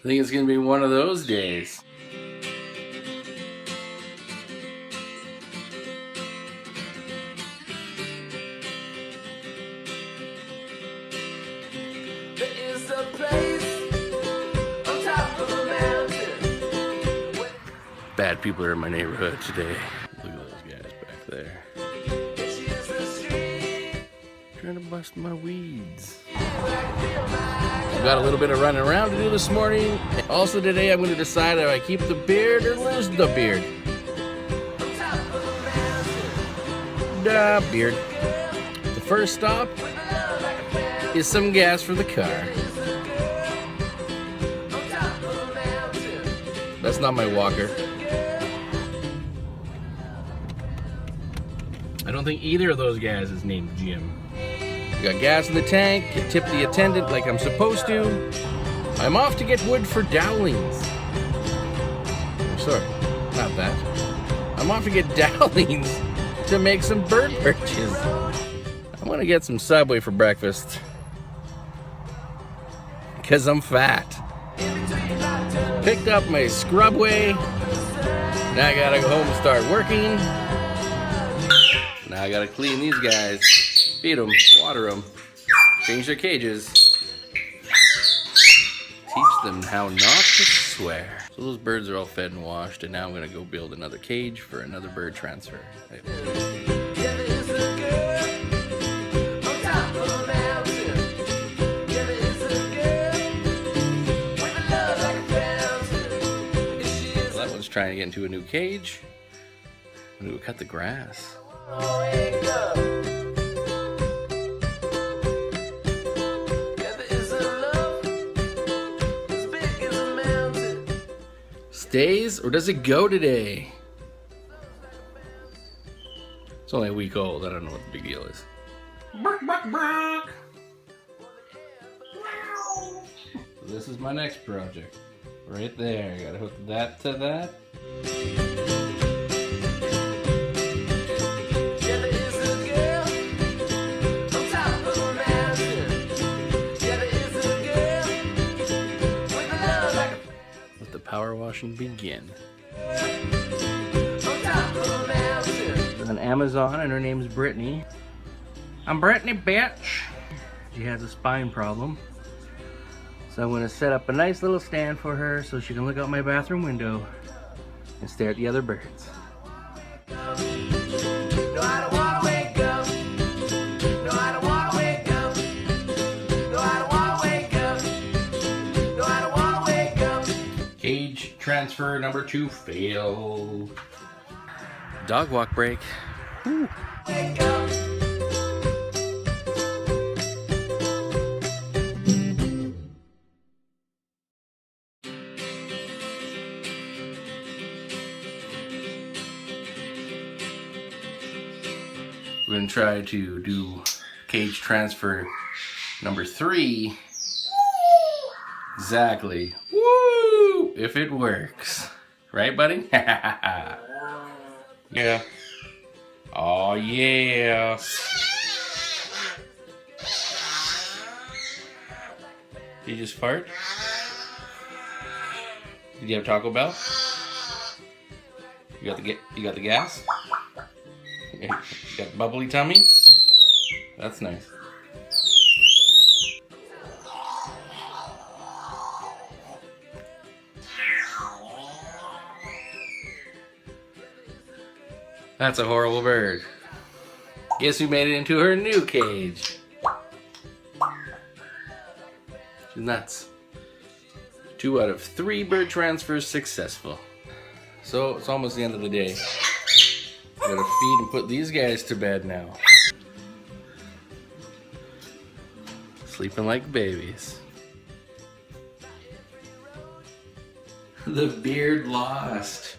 I think it's gonna be one of those days. There is a place on top of a mountain. Bad people are in my neighborhood today. Look at those guys back there. Trying to bust my weeds. I've got a little bit of running around to do this morning. Also today I'm going to decide if I keep the beard or lose the beard. Beard. The first stop is some gas for the car. That's not my walker. I don't think either of those guys is named Jim. Got gas in the tank, you tip the attendant like I'm supposed to. I'm off to get wood for dowlings. Sorry, not that. I'm off to get dowlings to make some bird perches. I'm gonna get some Subway for breakfast. Cause I'm fat. Picked up my Scrubway. Now I gotta go home and start working. Now I gotta clean these guys. Feed them, water them, change their cages, teach them how not to swear. So those birds are all fed and washed, and now I'm gonna go build another cage for another bird transfer. That one's trying to get into a new cage. I'm gonna go cut the grass. Stays or does it go today? It's only a week old. I don't know what the big deal is. Bark, bark, bark. So this is my next project. Right there. Gotta hook that to that. Power washing begin. On Amazon, and her name's Brittany. I'm Brittany, bitch. She has a spine problem, so I'm going to set up a nice little stand for her so she can look out my bathroom window and stare at the other birds. Cage transfer number 2 failed. Dog walk break. Woo. We're gonna try to do cage transfer number 3. Exactly. Woo! If it works. Right, buddy? Yeah. Oh, yeah. Did you just fart? Did you have Taco Bell? You got the gas? You got bubbly tummy? That's nice. That's a horrible bird. Guess who made it into her new cage? She's nuts. 2 out of 3 bird transfers successful. So it's almost the end of the day. Gotta feed and put these guys to bed now. Sleeping like babies. The beard lost.